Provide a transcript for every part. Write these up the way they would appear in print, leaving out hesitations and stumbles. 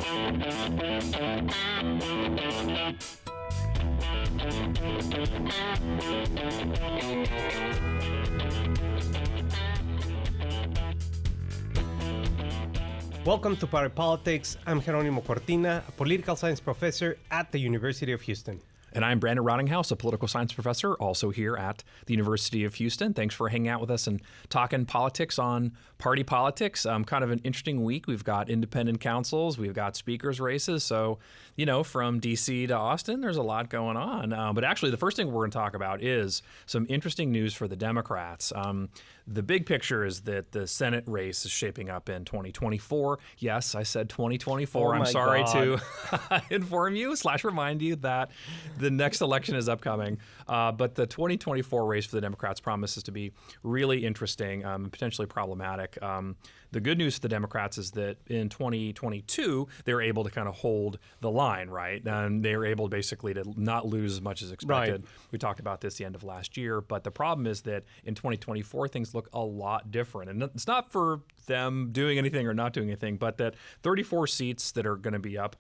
Welcome to Party Politics. I'm Jeronimo Cortina, a political science professor at the University of Houston. And I'm Brandon Rottinghaus, a political science professor, also here at the University of Houston. Thanks for hanging out with us and talking politics on Party Politics. Kind of an interesting week. We've got independent councils. We've got speakers races. So, you know, from D.C. to Austin, there's a lot going on. But actually, the first thing we're going to talk about is some interesting news for the Democrats. The big picture is that the Senate race is shaping up in 2024. Yes, I said 2024. I'm sorry to inform you / remind you that the next election is upcoming. But the 2024 race for the Democrats promises to be really interesting and potentially problematic. The good news for the Democrats is that in 2022, they were able to kind of hold the line, right? And they were able basically to not lose as much as expected. Right. We talked about this the end of last year. But the problem is that in 2024, things look a lot different. And it's not for them doing anything or not doing anything, but that 34 seats that are going to be up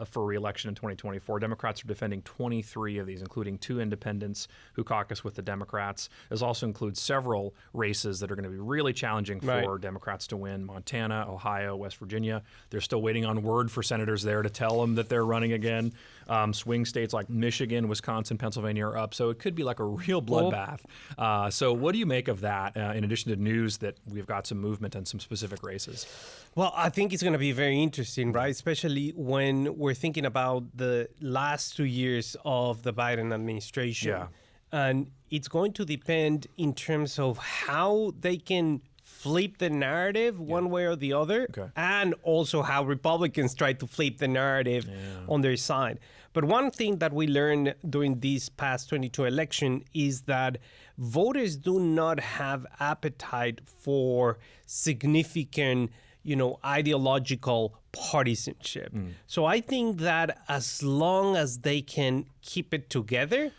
for re-election in 2024, Democrats are defending 23 of these, including 2 independents who caucus with the Democrats. This also includes several races that are going to be really challenging for Democrats to win: Montana, Ohio, West Virginia. They're still waiting on word for senators there to tell them that they're running again. Swing states like Michigan, Wisconsin, Pennsylvania are up. So it could be like a real bloodbath. So what do you make of that, in addition to news that we've got some movement and some specific races? Well, I think it's going to be very interesting, right? Especially when we're thinking about the last 2 years of the Biden administration. Yeah. And it's going to depend in terms of how they can flip the narrative one way or the other, and also how Republicans try to flip the narrative on their side. But one thing that we learned during this past 22 election is that voters do not have appetite for significant, ideological partisanship. So I think that as long as they can keep it together,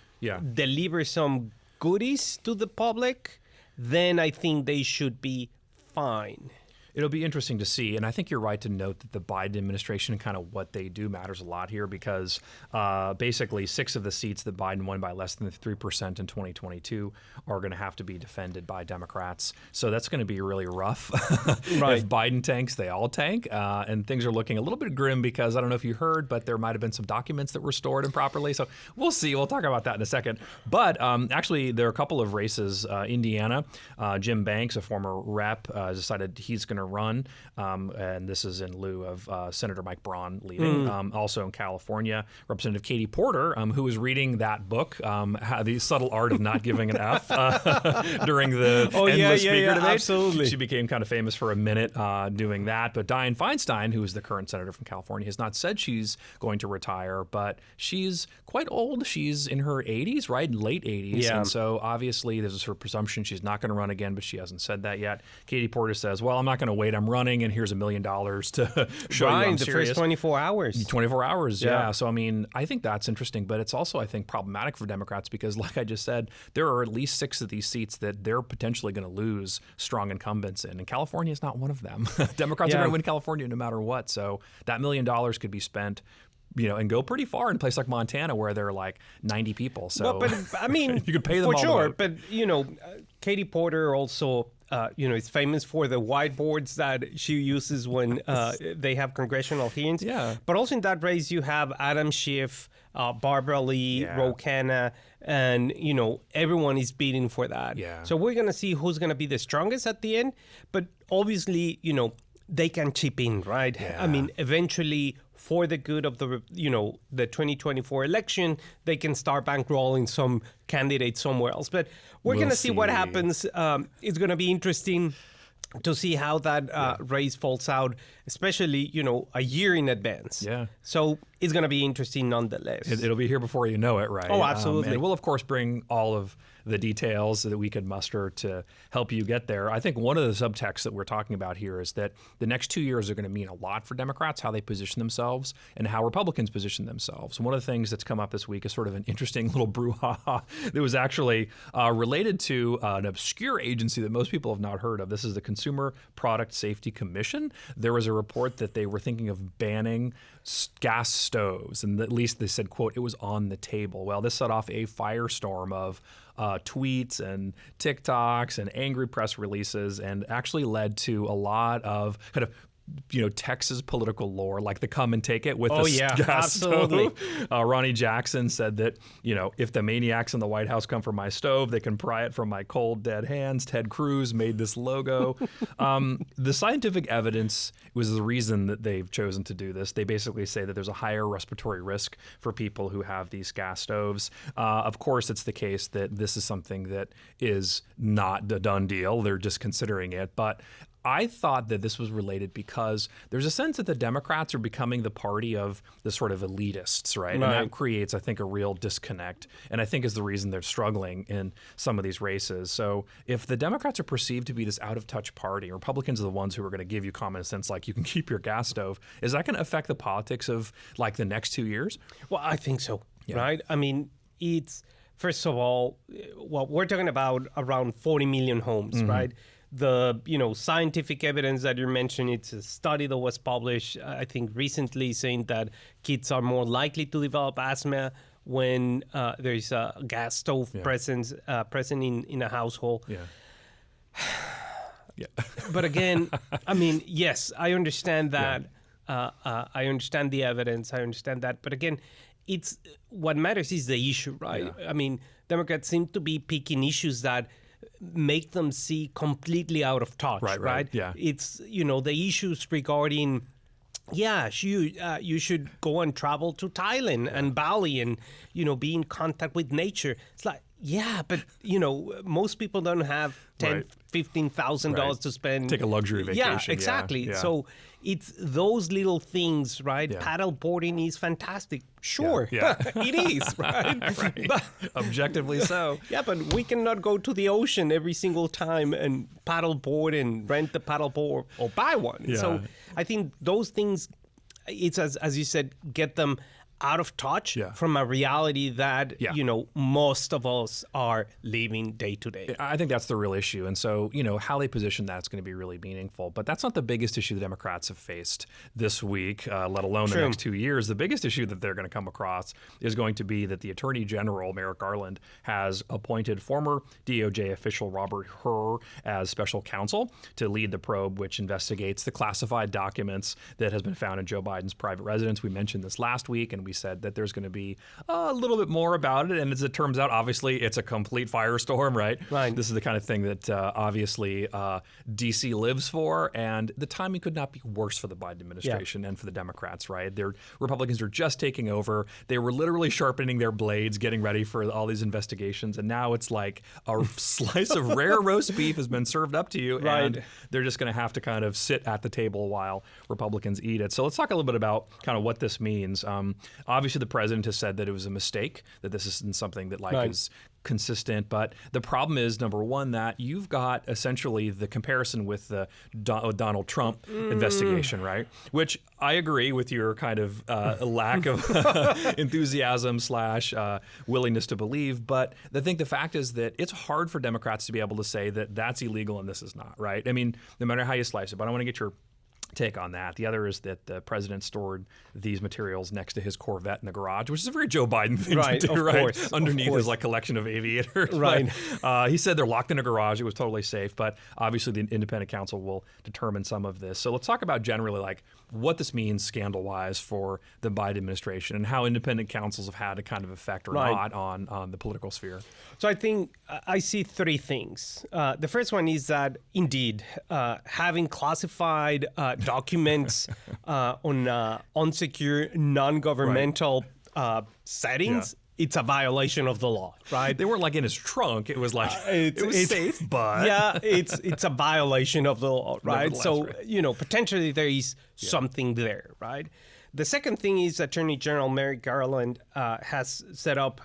deliver some goodies to the public, then I think they should be fine. It'll be interesting to see, and I think you're right to note that the Biden administration and kind of what they do matters a lot here, because basically 6 of the seats that Biden won by less than 3% in 2022 are going to have to be defended by Democrats. So that's going to be really rough. If Biden tanks, they all tank, and things are looking a little bit grim because I don't know if you heard, but there might have been some documents that were stored improperly. So we'll see. We'll talk about that in a second. But actually, there are a couple of races. Indiana, Jim Banks, a former rep, decided he's going to run, and this is in lieu of Senator Mike Braun leaving. Also in California, Representative Katie Porter, who was reading that book, The Subtle Art of Not Giving an F, during the endless speaker debate. Absolutely. She became kind of famous for a minute doing that. But Dianne Feinstein, who is the current senator from California, has not said she's going to retire, but she's quite old. She's in her 80s, right? Late 80s. And so obviously there's a sort of presumption she's not going to run again, but she hasn't said that yet. Katie Porter says, well, I'm not going to wait. I'm running, and here's $1 million to show you I'm the serious. First 24 hours. 24 hours, yeah. So, I mean, I think that's interesting, but it's also, I think, problematic for Democrats because, like I just said, there are at least 6 of these seats that they're potentially going to lose strong incumbents in, and California is not one of them. Democrats are going to win California no matter what, so that $1 million could be spent and go pretty far in a place like Montana where there are like 90 people. So, but I mean, you could pay them for all sure. But Katie Porter also, is famous for the whiteboards that she uses when they have congressional hearings. Yeah. But also in that race, you have Adam Schiff, Barbara Lee, Ro Khanna, and everyone is beating for that. Yeah. So we're gonna see who's gonna be the strongest at the end. But obviously, they can chip in, right? Yeah. I mean, eventually, for the good of the 2024 election, they can start bankrolling some candidates somewhere else. But we're going to see what happens. It's going to be interesting to see how that race falls out, especially, a year in advance. Yeah. So it's going to be interesting nonetheless. It'll be here before you know it, right? Oh, absolutely. And we'll, of course, bring all of the details that we could muster to help you get there. I think one of the subtexts that we're talking about here is that the next 2 years are going to mean a lot for Democrats, how they position themselves and how Republicans position themselves. One of the things that's come up this week is sort of an interesting little brouhaha that was actually related to an obscure agency that most people have not heard of. This is the Consumer Product Safety Commission. There was a report that they were thinking of banning gas stoves, and at least they said, quote, it was on the table. Well, this set off a firestorm of tweets and TikToks and angry press releases, and actually led to a lot of kind of Texas political lore, like the come and take it with the gas stove. Ronnie Jackson said that, if the maniacs in the White House come for my stove, they can pry it from my cold, dead hands. Ted Cruz made this logo. The scientific evidence was the reason that they've chosen to do this. They basically say that there's a higher respiratory risk for people who have these gas stoves. Of course, it's the case that this is something that is not a done deal. They're just considering it. But I thought that this was related because there's a sense that the Democrats are becoming the party of the sort of elitists, right? And that creates, I think, a real disconnect. And I think is the reason they're struggling in some of these races. So if the Democrats are perceived to be this out-of-touch party, Republicans are the ones who are going to give you common sense, like you can keep your gas stove. Is that going to affect the politics of like the next 2 years? Well, I think so, right? I mean, it's, first of all, we're talking about around 40 million homes, right? The scientific evidence that you mentioned, it's a study that was published, I think, recently, saying that kids are more likely to develop asthma when there is a gas stove present in a household. But again, I mean, yes, I understand that. I understand the evidence. I understand that. But again, it's what matters is the issue, right? I mean, Democrats seem to be picking issues that make them see completely out of touch, right? Yeah. It's, the issues regarding, you should go and travel to Thailand and Bali and, be in contact with nature. It's like, but, most people don't have $10,000, $15,000 to spend. Take a luxury vacation. Yeah, exactly. Yeah. So it's those little things, right? Yeah. Paddle boarding is fantastic. Sure, it is, right? But, objectively so. Yeah, but we cannot go to the ocean every single time and paddle board and rent the paddle board or buy one. Yeah. So I think those things, it's as you said, get them out of touch from a reality that, most of us are living day to day. I think that's the real issue. And so, how they position that's going to be really meaningful. But that's not the biggest issue the Democrats have faced this week, let alone the next 2 years. The biggest issue that they're going to come across is going to be that the Attorney General, Merrick Garland, has appointed former DOJ official Robert Hur as special counsel to lead the probe, which investigates the classified documents that has been found in Joe Biden's private residence. We mentioned this last week, and we said that there's going to be a little bit more about it. And as it turns out, obviously, it's a complete firestorm, right? This is the kind of thing that obviously D.C. lives for. And the timing could not be worse for the Biden administration and for the Democrats, right? Their Republicans are just taking over. They were literally sharpening their blades, getting ready for all these investigations. And now it's like a slice of rare roast beef has been served up to you. And they're just going to have to kind of sit at the table while Republicans eat it. So let's talk a little bit about kind of what this means. Obviously, the president has said that it was a mistake, that this isn't something that is consistent. But the problem is, number one, that you've got essentially the comparison with the Donald Trump investigation, right? Which I agree with your kind of lack of enthusiasm / willingness to believe. But I think the fact is that it's hard for Democrats to be able to say that that's illegal and this is not, right? I mean, no matter how you slice it. But I want to get your take on that. The other is that the president stored these materials next to his Corvette in the garage, which is a very Joe Biden thing to do, right? Course, underneath his collection of aviators. Right. But, he said they're locked in a garage. It was totally safe. But obviously, the independent counsel will determine some of this. So let's talk about generally what this means scandal-wise for the Biden administration and how independent counsels have had a kind of effect or not on the political sphere. So I think I see three things. The first one is that, indeed, having classified documents on unsecure, non-governmental settings, it's a violation of the law, right? They weren't in his trunk. It was it was safe, but it's a violation of the law, right? So potentially there is something there, right? The second thing is Attorney General Merrick Garland has set up,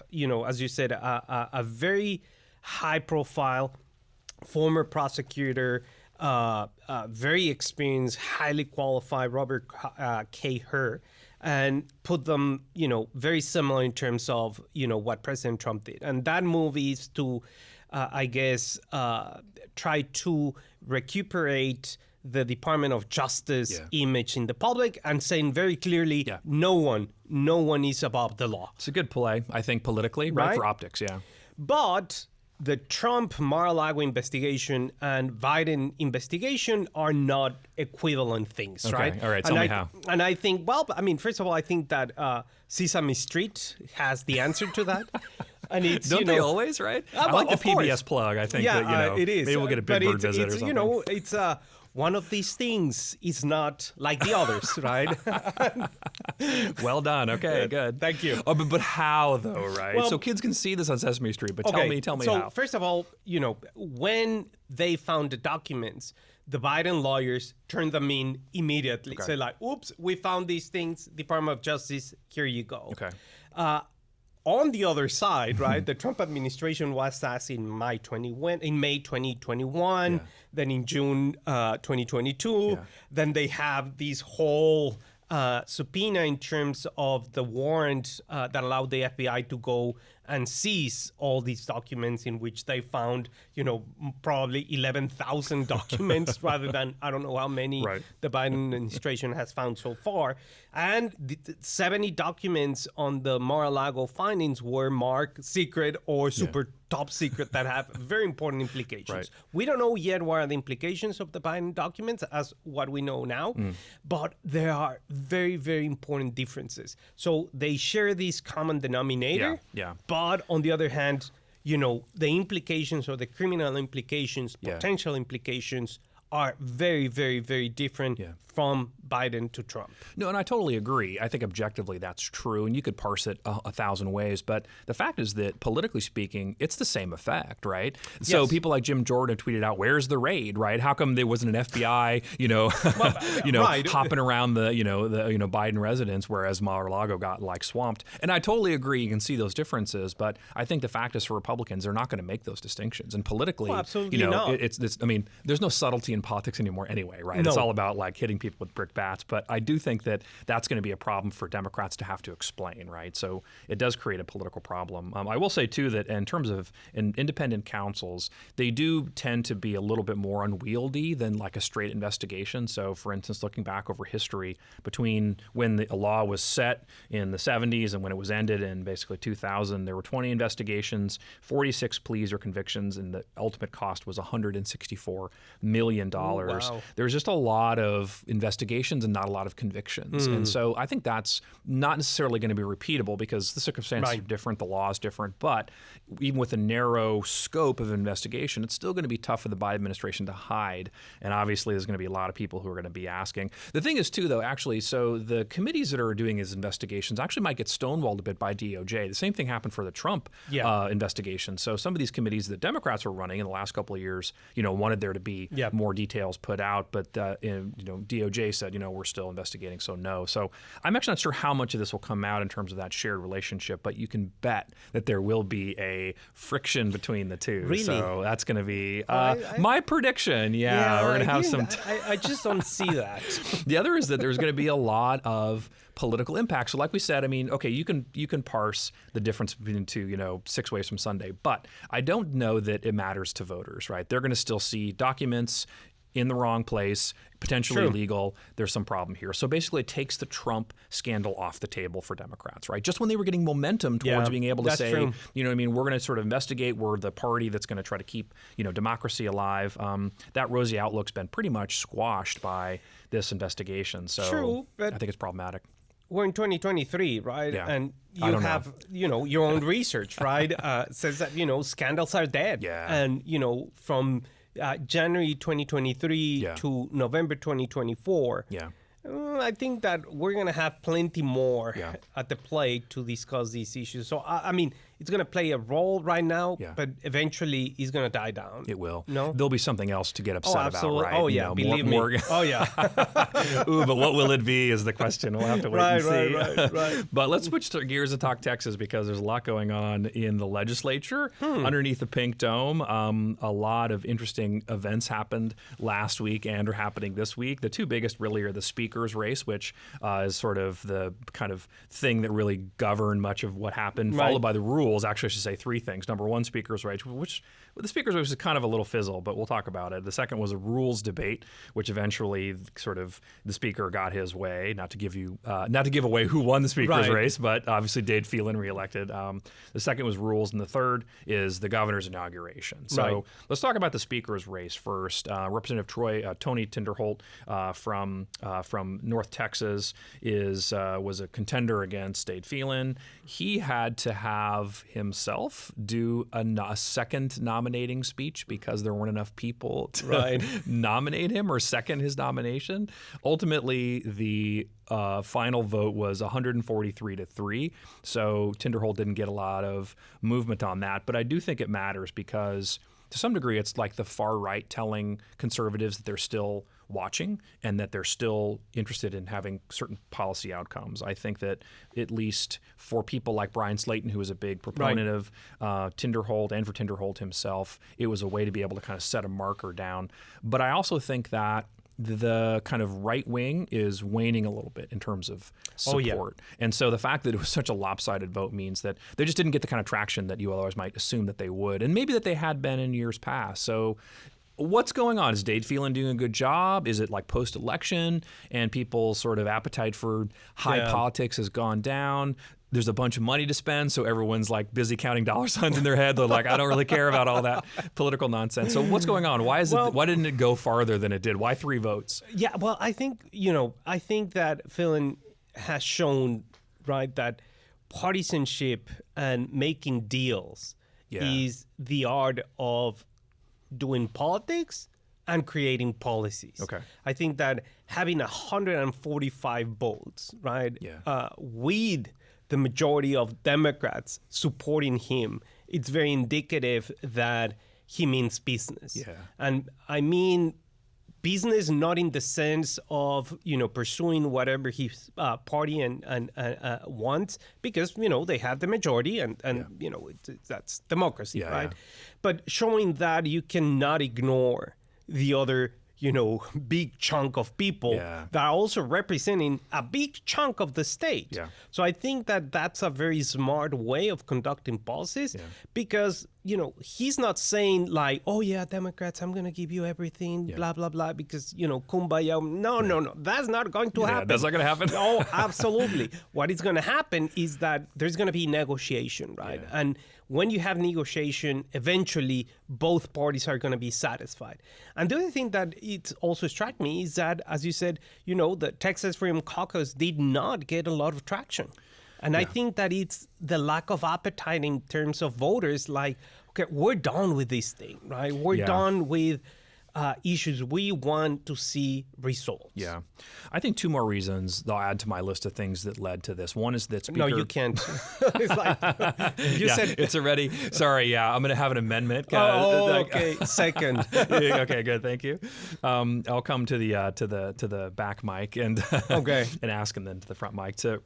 as you said, a very high-profile former prosecutor, very experienced, highly qualified Robert K. Hur, and put them, very similar in terms of, what President Trump did. And that move is to, try to recuperate the Department of Justice image in the public and saying very clearly, no one is above the law. It's a good play, I think, politically, right? For optics, But the Trump Mar-a-Lago investigation and Biden investigation are not equivalent things, right? All right, tell me how. And I think, well, I mean, first of all, I think that Sesame Street has the answer to that. And it's, Don't they always, right? I like the PBS plug. I think that, it is. Maybe we'll get a Big Bird visit or something. It's one of these things is not like the others, right? Well done. Okay, good. Thank you. Oh, but how though, right? Well, so kids can see this on Sesame Street, but tell me how. So first of all, when they found the documents, the Biden lawyers turned them in immediately. Say like, oops, we found these things. Department of Justice, here you go. Okay. On the other side, right, the Trump administration was asked in May 2021, then in June 2022. Then they have this whole subpoena in terms of the warrant that allowed the FBI to go and seize all these documents in which they found, probably 11,000 documents rather than I don't know how many the Biden administration has found so far. And the 70 documents on the Mar-a-Lago findings were marked secret or super top secret that have very important implications. We don't know yet what are the implications of the Biden documents as what we know now, but there are very, very important differences. So they share this common denominator, but on the other hand, the implications or the criminal implications, potential implications are very, very, very different from Biden to Trump. No, and I totally agree. I think objectively that's true, and you could parse it a thousand ways. But the fact is that politically speaking, it's the same effect, right? So people like Jim Jordan tweeted out, "Where's the raid?" Right? How come there wasn't an FBI, hopping around the Biden residence, whereas Mar-a-Lago got like swamped? And I totally agree. You can see those differences, but I think the fact is for Republicans, they're not going to make those distinctions. And politically, absolutely not. It's I mean, there's no subtlety in politics anymore anyway, right? No. It's all about like hitting people with brick bats. But I do think that that's going to be a problem for Democrats to have to explain, right? So it does create a political problem. I will say, too, that in terms of independent counsels, they do tend to be a little bit more unwieldy than like a straight investigation. So, for instance, looking back over history between when the law was set in the 70s and when it was ended in basically 2000, there were 20 investigations, 46 pleas or convictions, and the ultimate cost was $164 million. Wow. There's just a lot of investigations and not a lot of convictions. And so I think that's not necessarily going to be repeatable because the circumstances are different, the law is different. But even with a narrow scope of investigation, it's still going to be tough for the Biden administration to hide. And obviously, there's going to be a lot of people who are going to be asking. The thing is, too, though, actually, so the committees that are doing these investigations actually might get stonewalled a bit by DOJ. The same thing happened for the Trump investigation. So some of these committees that Democrats were running in the last couple of years, wanted there to be more details put out. But, DOJ said, we're still investigating, so no. So I'm actually not sure how much of this will come out in terms of that shared relationship, but you can bet that there will be a friction between the two. Really? So that's going to be my prediction. We're going to have some. I just don't see that. The other is that there's going to be a lot of political impact. So like we said, I mean, okay, you can parse the difference between two, 6 ways from Sunday, but I don't know that it matters to voters, right? They're going to still see documents in the wrong place, potentially illegal. There's some problem here. So basically it takes the Trump scandal off the table for Democrats, right? Just when they were getting momentum towards being able to say, we're going to sort of investigate. We're the party that's going to try to keep, democracy alive. That rosy outlook's been pretty much squashed by this investigation. So but I think it's problematic. We're in 2023, right? Yeah. And you have, your own research, right? Says that, scandals are dead. Yeah. And, from January 2023 to November 2024. I think that we're going to have plenty more at the plate to discuss these issues. So, I mean, it's going to play a role right now, but eventually it's going to die down. It will. No? There'll be something else to get upset about, right? Oh, yeah. Believe me. Oh, yeah. Ooh, but what will it be is the question. We'll have to wait and see. Right. But let's switch gears and talk Texas because there's a lot going on in the legislature underneath the Pink Dome. A lot of interesting events happened last week and are happening this week. The two biggest really are the speaker's race, which is sort of the kind of thing that really governed much of what happened, followed by the rules rules, actually I should say three things. Number one, speaker's race, which the speaker's race was kind of a little fizzle, but we'll talk about it. The second was a rules debate, which eventually sort of the speaker got his way. Not to give away who won the speaker's race, but obviously Dade Phelan reelected. The second was rules, and the third is the governor's inauguration. So let's talk about the speaker's race first. Representative Tony Tinderholt from North Texas was a contender against Dade Phelan. He had to have himself do a second nominating speech because there weren't enough people to nominate him or second his nomination. Ultimately, the final vote was 143-3. So Tinderholt didn't get a lot of movement on that. But I do think it matters because to some degree, it's like the far right telling conservatives that they're still watching and that they're still interested in having certain policy outcomes. I think that at least for people like Brian Slayton, who was a big proponent of Tinderholt, and for Tinderholt himself, it was a way to be able to kind of set a marker down. But I also think that the kind of right wing is waning a little bit in terms of support. And so the fact that it was such a lopsided vote means that they just didn't get the kind of traction that you otherwise might assume that they would, and maybe that they had been in years past. So what's going on? Is Dade Phelan doing a good job? Is it like post-election and people's sort of appetite for high politics has gone down? There's a bunch of money to spend, so everyone's like busy counting dollar signs in their head. They're like, I don't really care about all that political nonsense. So what's going on? Why didn't it go farther than it did? Why 3 votes? Yeah, well, I think that Phelan has shown, that partisanship and making deals is the art of doing politics and creating policies. Okay. I think that having 145 votes, with the majority of Democrats supporting him, it's very indicative that he means business. Yeah. And I mean business not in the sense of, pursuing whatever his party and wants, because, they have the majority and that's democracy, right? Yeah. But showing that you cannot ignore the other big chunk of people that are also representing a big chunk of the state. Yeah. So I think that that's a very smart way of conducting policies because, he's not saying like, oh, yeah, Democrats, I'm going to give you everything, blah, blah, blah, because, kumbaya. No. That's not going to happen. That's not going to happen? No, absolutely. What is going to happen is that there's going to be negotiation, right? Yeah. And when you have negotiation, eventually both parties are going to be satisfied. And the other thing that it also struck me is that, as you said, the Texas Freedom Caucus did not get a lot of traction. And I think that it's the lack of appetite in terms of voters, like, okay, we're done with this thing, right? We're done with issues. We want to see results. Yeah. I think 2 more reasons I'll add to my list of things that led to this. One is that Speaker... No, you can't. It's like, you said... It's already... Sorry, I'm going to have an amendment. Okay. Second. Okay, good. Thank you. I'll come to the back mic and and ask, and then to the front mic to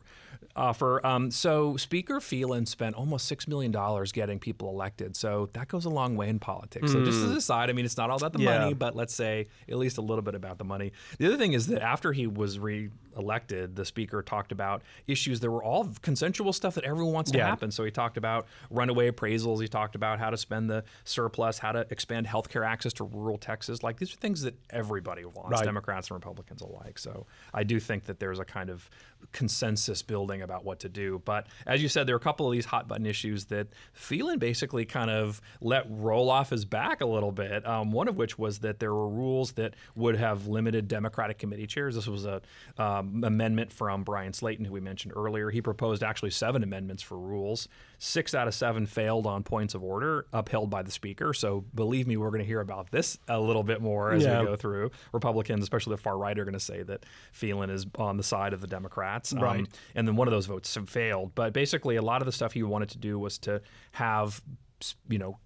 offer. So Speaker Phelan spent almost $6 million getting people elected. So that goes a long way in politics. So just as an aside, I mean, it's not all about the money, but let's say at least a little bit about the money. The other thing is that after he was re-elected, the speaker talked about issues that were all consensual stuff that everyone wants to happen. So he talked about runaway appraisals. He talked about how to spend the surplus, how to expand healthcare access to rural Texas. Like, these are things that everybody wants, Democrats and Republicans alike. So I do think that there's a kind of consensus building about what to do. But as you said, there are a couple of these hot button issues that Phelan basically kind of let roll off his back a little bit. One of which was that there were rules that would have limited Democratic committee chairs. This was a amendment from Brian Slayton, who we mentioned earlier. He proposed actually 7 amendments for rules. 6 out of 7 failed on points of order, upheld by the speaker. So believe me, we're going to hear about this a little bit more as we go through. Republicans, especially the far right, are going to say that Phelan is on the side of the Democrats. And then one of those votes failed. But basically, a lot of the stuff he wanted to do was to have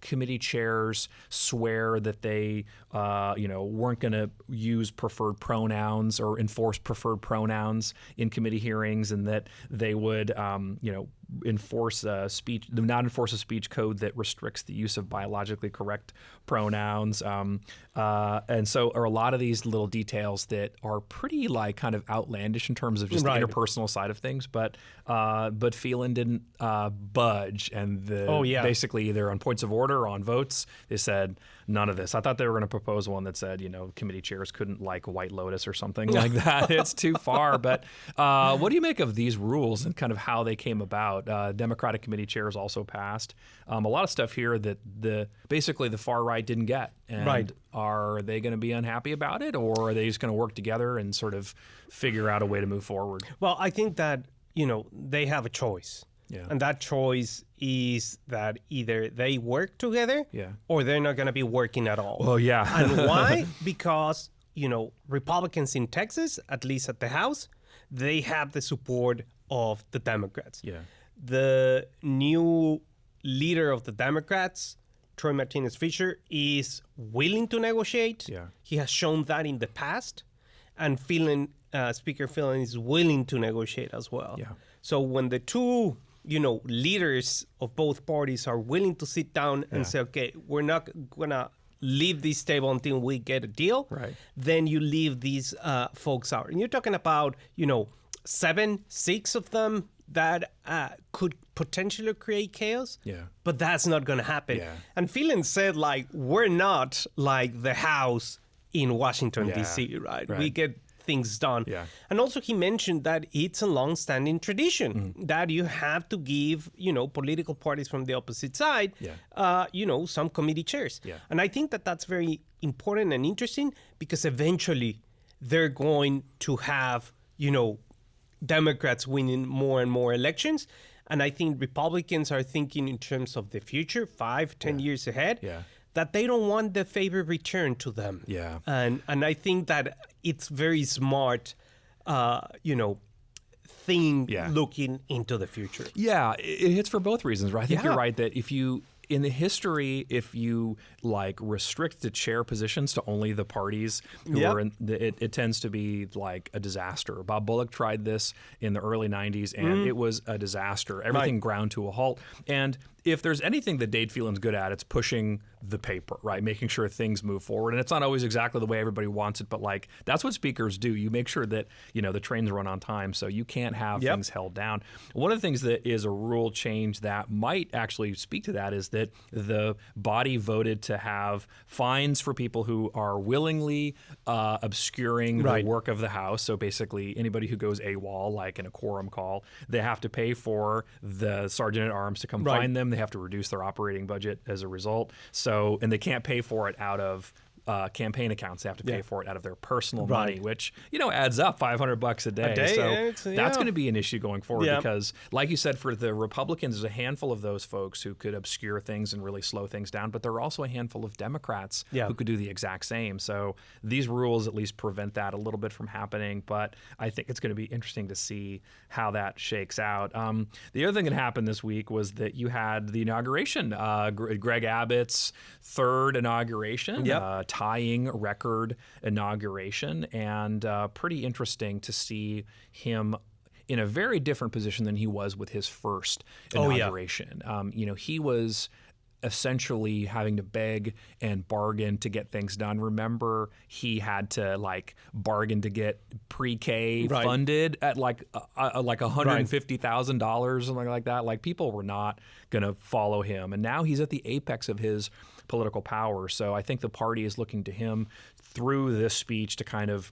committee chairs swear that they, weren't going to use preferred pronouns or enforce preferred pronouns in committee hearings, and that they would, not enforce a speech code that restricts the use of biologically correct pronouns. And so are a lot of these little details that are pretty kind of outlandish in terms of just the interpersonal side of things. But Phelan didn't budge, and basically either on points of order or on votes, they said none of this. I thought they were going to propose one that said, committee chairs couldn't like White Lotus or something like that. It's too far. But what do you make of these rules and kind of how they came about? Democratic committee chairs also passed a lot of stuff here that basically the far right didn't get. And are they going to be unhappy about it, or are they just going to work together and sort of figure out a way to move forward? Well, I think that, they have a choice. Yeah. And that choice is that either they work together or they're not going to be working at all. Well, yeah. And why? Because, Republicans in Texas, at least at the House, they have the support of the Democrats. Yeah. The new leader of the Democrats, Troy Martinez Fisher, is willing to negotiate. Yeah. He has shown that in the past. And Speaker Phelan is willing to negotiate as well. Yeah. So when the two, leaders of both parties are willing to sit down and say, okay, we're not going to leave this table until we get a deal, then you leave these folks out. And you're talking about, 6 of them that could potentially create chaos. Yeah. But that's not going to happen. Yeah. And Phelan said, we're not like the House in Washington, D.C., right? We get things done. Yeah. And also he mentioned that it's a long-standing tradition that you have to give, political parties from the opposite side, some committee chairs. Yeah. And I think that that's very important and interesting because eventually they're going to have, Democrats winning more and more elections. And I think Republicans are thinking in terms of the future, 5-10 years ahead, that they don't want the favor returned to them. Yeah. And I think that it's very smart, thing looking into the future. Yeah, it hits for both reasons, right? I think you're right that in the history, if you restrict the chair positions to only the parties who are in it tends to be like a disaster. Bob Bullock tried this in the early 90s and it was a disaster. Everything ground to a halt. And if there's anything that Dade Phelan's good at, it's pushing the paper, right? Making sure things move forward. And it's not always exactly the way everybody wants it, but that's what speakers do. You make sure that, the trains run on time, so you can't have things held down. One of the things that is a rule change that might actually speak to that is that the body voted to have fines for people who are willingly obscuring the work of the House. So basically anybody who goes AWOL, like in a quorum call, they have to pay for the sergeant at arms to come find them. They have to reduce their operating budget as a result. So, and they can't pay for it out of campaign accounts. They have to pay for it out of their personal money, which, adds up $500 a day. So that's going to be an issue going forward because, like you said, for the Republicans, there's a handful of those folks who could obscure things and really slow things down, but there are also a handful of Democrats who could do the exact same. So these rules at least prevent that a little bit from happening, but I think it's going to be interesting to see how that shakes out. The other thing that happened this week was that you had the inauguration, Greg Abbott's third inauguration, tying record inauguration, and pretty interesting to see him in a very different position than he was with his first inauguration. He was essentially having to beg and bargain to get things done. Remember, he had to bargain to get pre-K funded at $150,000, something like that. People were not going to follow him. And now he's at the apex of his political power. So I think the party is looking to him through this speech to kind of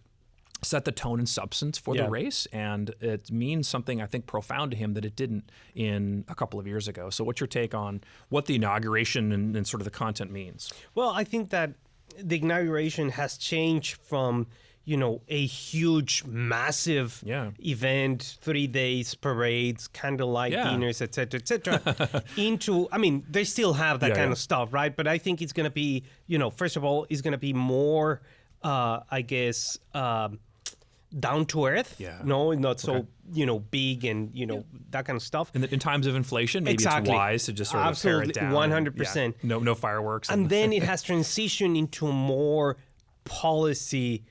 set the tone and substance for the race, and it means something, I think, profound to him that it didn't in a couple of years ago. So what's your take on what the inauguration and sort of the content means? Well, I think that the inauguration has changed from, a huge, massive event, 3 days, parades, candlelight dinners, et cetera, into, they still have that kind of stuff, right? But I think it's going to be, first of all, it's going to be more, down to earth. Yeah. No, not so, big and, that kind of stuff. In times of inflation, maybe it's wise to just sort of pare it down. 100%. No fireworks. And then it has transitioned into more policy,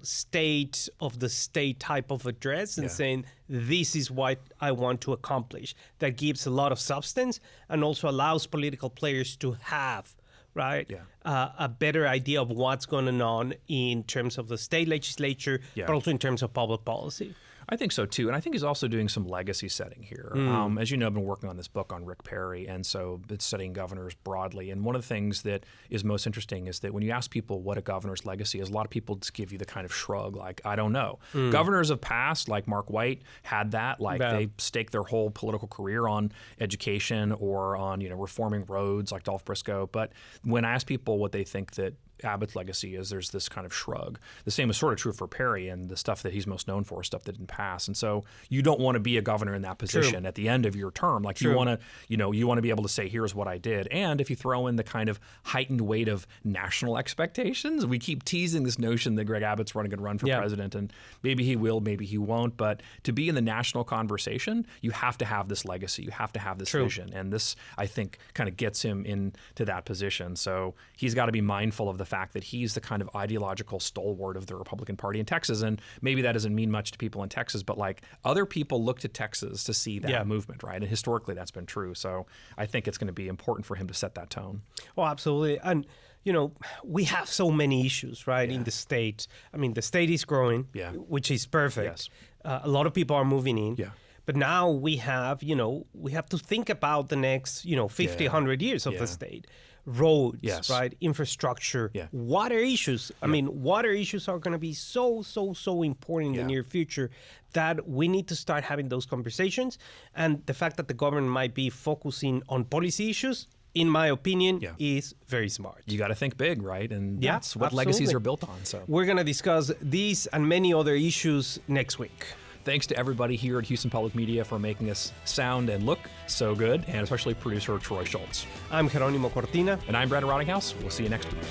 state of the state type of address and saying, this is what I want to accomplish. That gives a lot of substance and also allows political players to have a better idea of what's going on in terms of the state legislature, but also in terms of public policy. I think so too, and I think he's also doing some legacy setting here. As you know, I've been working on this book on Rick Perry, and so it's studying governors broadly. And one of the things that is most interesting is that when you ask people what a governor's legacy is, a lot of people just give you the kind of shrug, like, I don't know. Governors of past, like Mark White, had that. Like they staked their whole political career on education or on reforming roads, like Dolph Briscoe. But when I ask people what they think that Abbott's legacy is, there's this kind of shrug. The same is sort of true for Perry, and the stuff that he's most known for, stuff that didn't pass. And so you don't want to be a governor in that position at the end of your term. Like you want to, you want to be able to say, here's what I did. And if you throw in the kind of heightened weight of national expectations, we keep teasing this notion that Greg Abbott's going to run for president, and maybe he will, maybe he won't. But to be in the national conversation, you have to have this legacy. You have to have this vision. And this, I think, kind of gets him into that position. So he's got to be mindful of the fact that he's the kind of ideological stalwart of the Republican Party in Texas. And maybe that doesn't mean much to people in Texas, but like other people look to Texas to see that movement, right? And historically that's been true. So I think it's going to be important for him to set that tone. Oh, absolutely. And we have so many issues, right, in the state. I mean, the state is growing, which is perfect. Yes. A lot of people are moving in. Yeah. But now we have to think about the next, 50, 100 years of the state. Roads, right? Infrastructure, water issues. I mean, water issues are going to be so important in the near future that we need to start having those conversations. And the fact that the government might be focusing on policy issues, in my opinion, is very smart. You got to think big, right? And that's what legacies are built on. So we're going to discuss these and many other issues next week. Thanks to everybody here at Houston Public Media for making us sound and look so good, and especially producer Troy Schultz. I'm Jeronimo Cortina. And I'm Brandon Rottinghaus. We'll see you next week.